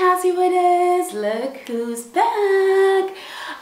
Chazzy Wooders, look who's back.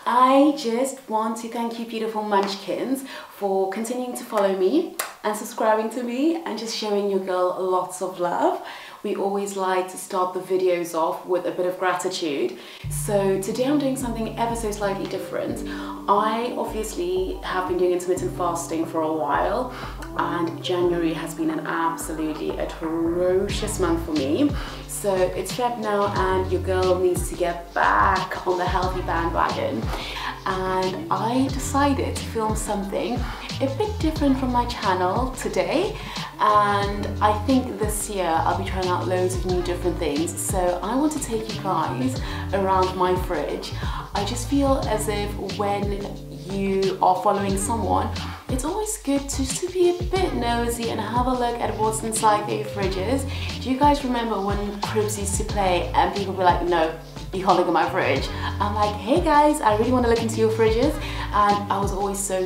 I just want to thank you beautiful munchkins for continuing to follow me and subscribing to me and just showing your girl lots of love. We always like to start the videos off with a bit of gratitude. So today I'm doing something ever so slightly different. I obviously have been doing intermittent fasting for a while, and January has been an absolutely atrocious month for me. So it's Feb now and your girl needs to get back on the healthy bandwagon. And I decided to film something a bit different from my channel today. And I think this year I'll be trying out loads of new different things. So I want to take you guys around my fridge. I just feel as if when you are following someone, it's always good to be a bit nosy and have a look at what's inside their fridges. Do you guys remember when Cribs used to play and people were like, no, you can't look at my fridge? I'm like, hey guys, I really want to look into your fridges. And I was always so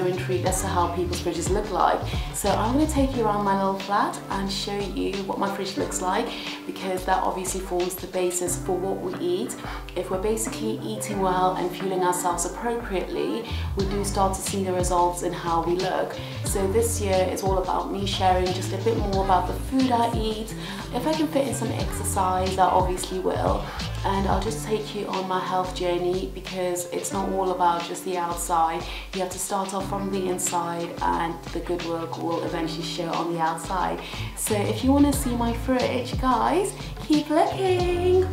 intrigued as to how people's fridges look like. So I'm going to take you around my little flat and show you what my fridge looks like, because that obviously forms the basis for what we eat. If we're basically eating well and fueling ourselves appropriately, we do start to see the results in how we look. So this year it's all about me sharing just a bit more about the food I eat. If I can fit in some exercise, I obviously will. And I'll just take you on my health journey, because it's not all about just the outside. You have to start off from the inside and the good work will eventually show on the outside. So if you want to see my fridge, guys, keep looking.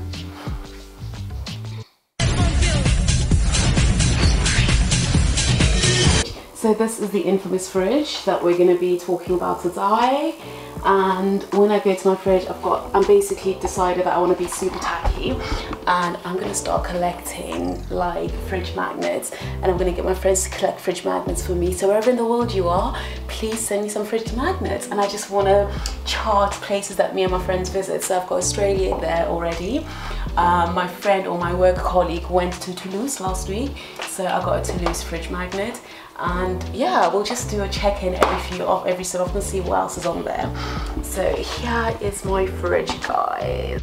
So this is the infamous fridge that we're going to be talking about today. And when I go to my fridge, I'm basically decided that I want to be super tacky, and I'm going to start collecting like fridge magnets, and I'm going to get my friends to collect fridge magnets for me. So wherever in the world you are, please send me some fridge magnets. And I just want to chart places that me and my friends visit. So I've got Australia there already. My friend or my work colleague went to Toulouse last week, so I got a Toulouse fridge magnet. And yeah, we'll just do a check-in every so often, see what else is on there. So here is my fridge, guys.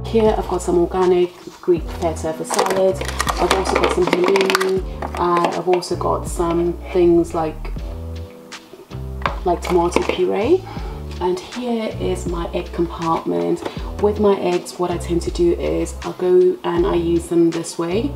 Here I've got some organic Greek feta for salad. I've also got some halloumi, and I've also got some things like tomato puree. And here is my egg compartment. With my eggs, what I tend to do is I'll go and I use them this way.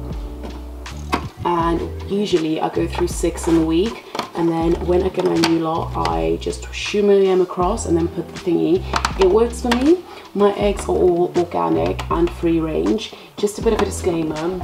And usually I go through 6 in a week. And then when I get my new lot, I just shimmer them across and then put the thingy. It works for me. My eggs are all organic and free range. Just a bit of a disclaimer.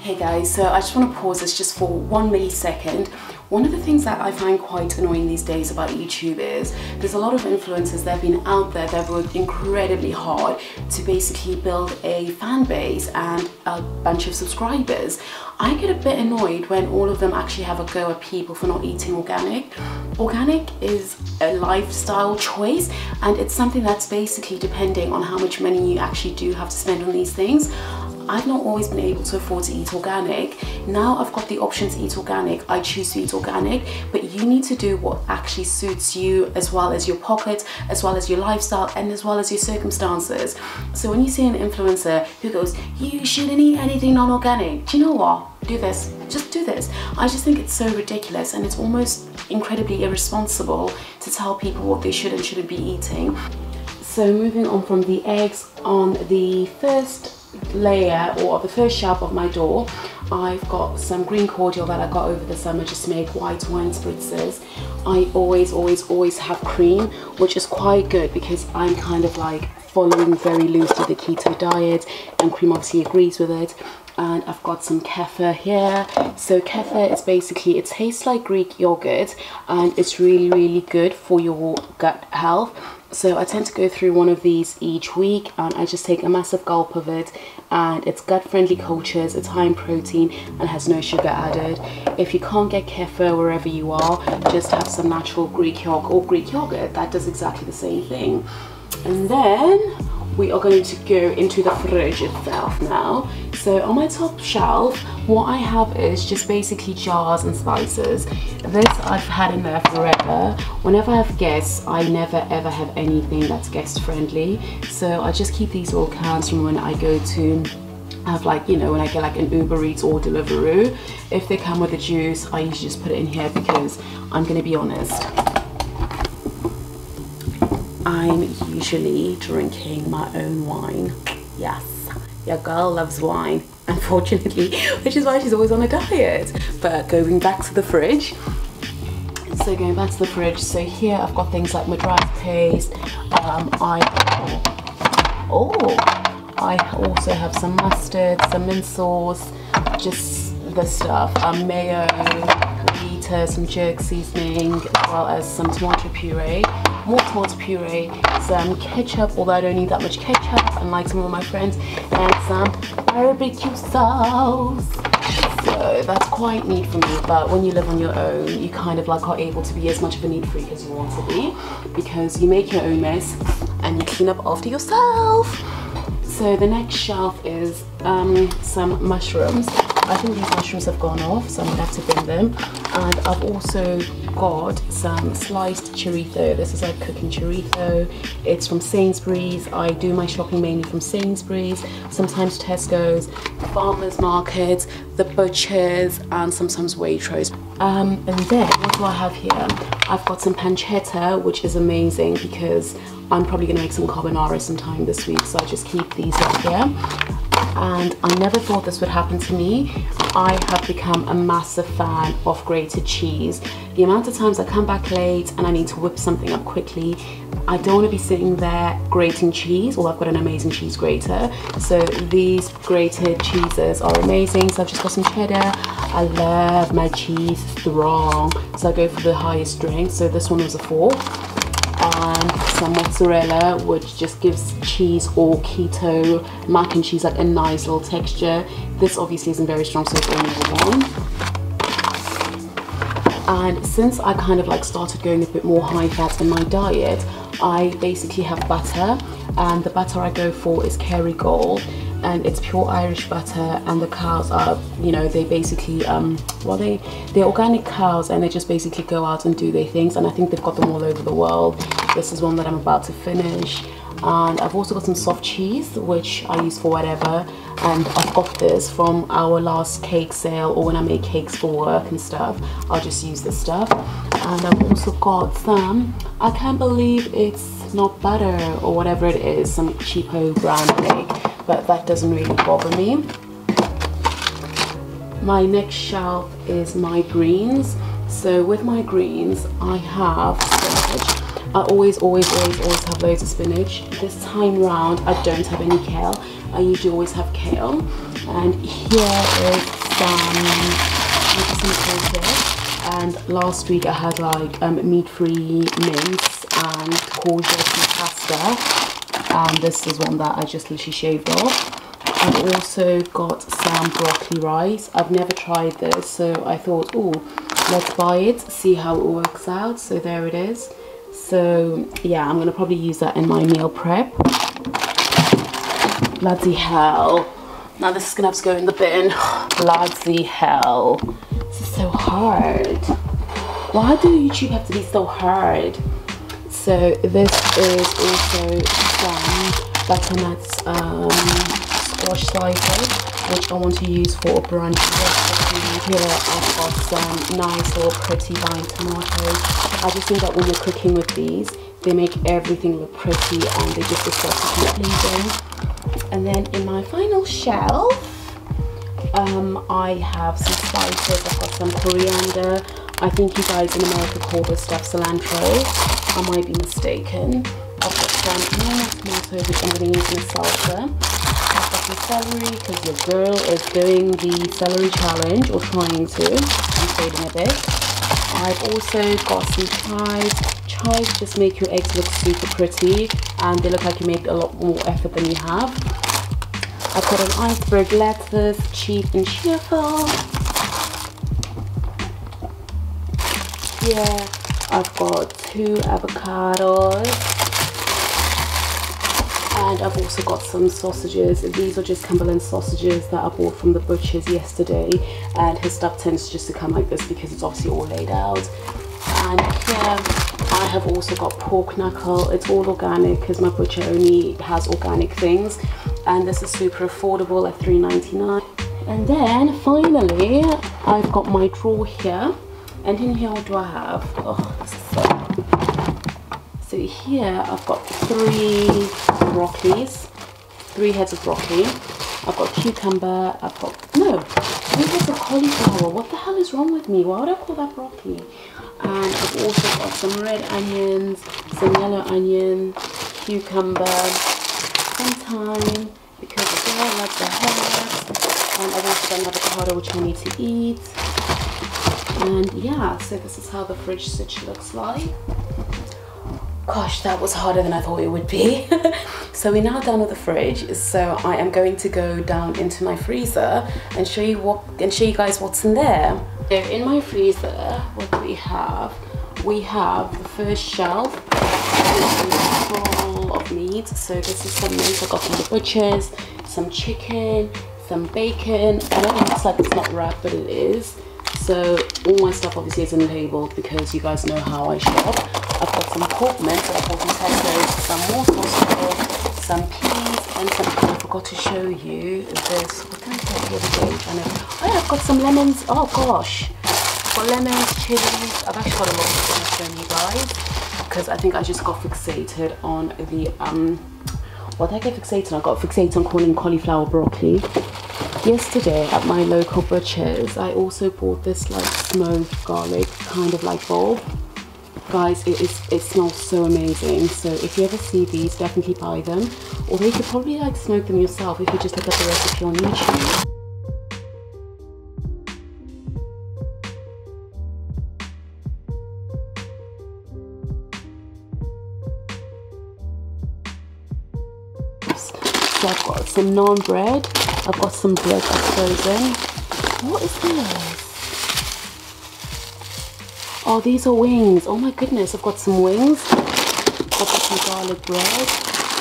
Hey guys, so I just want to pause this just for 1 millisecond. One of the things that I find quite annoying these days about YouTube is there's a lot of influencers that have been out there that have worked incredibly hard to basically build a fan base and a bunch of subscribers. I get a bit annoyed when all of them actually have a go at people for not eating organic. Organic is a lifestyle choice, and it's something that's basically depending on how much money you actually do have to spend on these things. I've not always been able to afford to eat organic. Now I've got the option to eat organic, I choose to eat organic, but you need to do what actually suits you, as well as your pocket, as well as your lifestyle, and as well as your circumstances. So when you see an influencer who goes, you shouldn't eat anything non-organic, do you know what? Do this, just do this. I just think it's so ridiculous, and it's almost incredibly irresponsible to tell people what they should and shouldn't be eating. So moving on from the eggs, on the first layer or the first shelf of my door, I've got some green cordial that I got over the summer just to make white wine spritzers. I always have cream, which is quite good because I'm kind of like following very loosely the keto diet, and cream obviously agrees with it. And I've got some kefir here. So kefir is basically, it tastes like Greek yogurt, and it's really good for your gut health. So I tend to go through one of these each week, and I just take a massive gulp of it, and it's gut-friendly cultures, it's high in protein and has no sugar added. If you can't get kefir wherever you are, just have some natural Greek yogurt or Greek yogurt. That does exactly the same thing. And then we are going to go into the fridge itself now. So on my top shelf, what I have is just basically jars and spices. This I've had in there forever. Whenever I have guests, I never ever have anything that's guest friendly. So I just keep these little cans from when I go to have, like, you know, when I get like an Uber Eats or Deliveroo. If they come with a juice, I usually just put it in here because I'm gonna be honest, I'm usually drinking my own wine. Yes, your girl loves wine, unfortunately, which is why she's always on a diet. But going back to the fridge, so here I've got things like madras paste. I also have some mustard, some mint sauce, just the stuff, mayo, Vita, some jerk seasoning, as well as some tomato puree, more tomato puree, some ketchup, although I don't need that much ketchup, unlike some of my friends, and some barbecue sauce. So that's quite neat for me, but when you live on your own, you kind of like are able to be as much of a neat freak as you want to be, because you make your own mess and you clean up after yourself. So the next shelf is some mushrooms. I think these mushrooms have gone off, so I'm gonna have to bin them. And I've also got some sliced chorizo. This is like cooking chorizo. It's from Sainsbury's. I do my shopping mainly from Sainsbury's, sometimes Tesco's, farmers markets, the butchers, and sometimes Waitrose. And then what do I have here? I've got some pancetta, which is amazing because I'm probably gonna make some carbonara sometime this week, so I just keep these up here. And I never thought this would happen to me. I have become a massive fan of grated cheese. The amount of times I come back late and I need to whip something up quickly, I don't want to be sitting there grating cheese, although I've got an amazing cheese grater. So these grated cheeses are amazing. So I've just got some cheddar. I love my cheese strong, so I go for the highest strength. So this one was a 4. And some mozzarella, which just gives cheese or keto mac and cheese like a nice little texture. This obviously isn't very strong, so it's only 1. And since I kind of like started going a bit more high fat in my diet, I basically have butter, and the butter I go for is Kerrygold, and it's pure Irish butter. And the cows are, you know, they basically they're organic cows, and they just basically go out and do their things, and I think they've got them all over the world. This is one that I'm about to finish. And I've also got some soft cheese, which I use for whatever, and I've got this from our last cake sale, or when I make cakes for work and stuff, I'll just use this stuff. And I've also got some, I can't believe it's not butter or whatever it is, some cheapo brown cake, but that doesn't really bother me. My next shelf is my greens. So with my greens, I have spinach. I always have loads of spinach. This time round, I don't have any kale. I usually always have kale. And here is some courgette. And last week I had like meat-free mince and courgette and pasta. And this is one that I just literally shaved off. I've also got some broccoli rice. I've never tried this, so I thought, oh, let's buy it, see how it works out. So there it is. So yeah, I'm gonna probably use that in my meal prep. Bloody hell. Now this is gonna have to go in the bin. Bloody hell. This is so hard. Why do YouTube have to be so hard? So this is also some butternut squash slices, which I want to use for a brunch recipe. Here I've got some nice little pretty vine tomatoes. I just think that when you're cooking with these, they make everything look pretty and they just aesthetically pleasing. And then in my final shelf, I have some spices. I've got some coriander. I think you guys in America call this stuff cilantro. I might be mistaken. I've got some normal tomatoes which I'm going to use in a salsa. I've got some celery because your girl is doing the celery challenge, or trying to. I'm fading a bit. I've also got some chives. Chives just make your eggs look super pretty, and they look like you made a lot more effort than you have. I've got an iceberg lettuce, cheap and cheerful. Yeah, I've got 2 avocados. And I've also got some sausages. These are just Cumberland sausages that I bought from the butcher's yesterday. And his stuff tends just to come like this because it's obviously all laid out. And here I have also got pork knuckle. It's all organic because my butcher only has organic things. And this is super affordable at $3.99. And then finally, I've got my drawer here. And in here, what do I have? Oh, this is so here I've got 3 broccolis, 3 heads of broccoli. I've got cucumber. I've got 3 heads of cauliflower. What the hell is wrong with me? Why would I call that broccoli? And I've also got some red onions, some yellow onion, cucumber, some thyme because I like the herbs. And I've also got an avocado which I need to eat. And yeah, so this is how the fridge switch looks like. Gosh, that was harder than I thought it would be. So we're now done with the fridge. So I am going to go down into my freezer and show you guys what's in there. So in my freezer, what do we have? We have the first shelf, which is full of meat. So this is some meat I got from the butcher's, some chicken, some bacon. I know it looks like it's not wrapped, but it is. So all my stuff obviously isn't labeled because you guys know how I shop. I've got some pork mince that I bought from Tesco's, some more sausages, some peas, and some. I forgot to show you this. What did I get the other day? Oh yeah, I've got some lemons. Oh gosh, I've got lemons, chilies. I've actually got a lot of things to show you guys because I think I just got fixated on the what did I get fixated on? I got fixated on calling cauliflower broccoli. Yesterday at my local butcher's, I also bought this like smoked garlic kind of like bulb. Guys, it smells so amazing. So if you ever see these, definitely buy them. Although you could probably like smoke them yourself if you just look at the recipe on YouTube. So I've got some naan bread. I've got some bread that's frozen. What is this? Oh, these are wings. Oh my goodness, I've got some wings. I've got some garlic bread.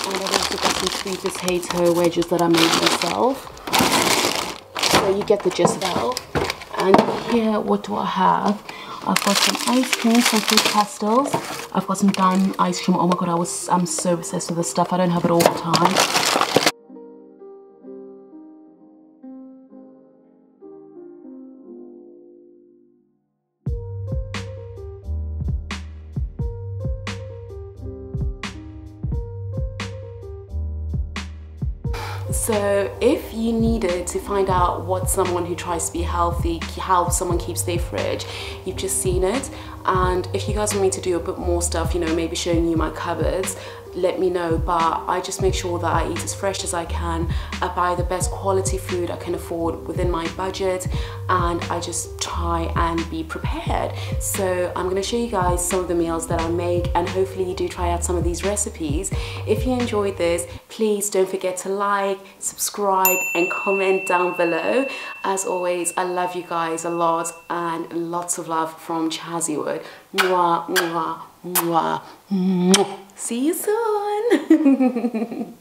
And I've also got some sweet potato wedges that I made myself. So you get the gist now. And here, what do I have? I've got some ice cream, some fruit pastels. I've got some dime ice cream. Oh my god, I'm so obsessed with this stuff. I don't have it all the time. So if you needed to find out what someone who tries to be healthy, how someone keeps their fridge, you've just seen it. And if you guys want me to do a bit more stuff, you know, maybe showing you my cupboards, let me know. But I just make sure that I eat as fresh as I can. I buy the best quality food I can afford within my budget, and I just try and be prepared. So I'm going to show you guys some of the meals that I make, and hopefully you do try out some of these recipes. If you enjoyed this, please don't forget to like, subscribe and comment down below. As always, I love you guys a lot, and lots of love from Chazzy Wood. Mwah, mwah, mwah, mwah. See you soon.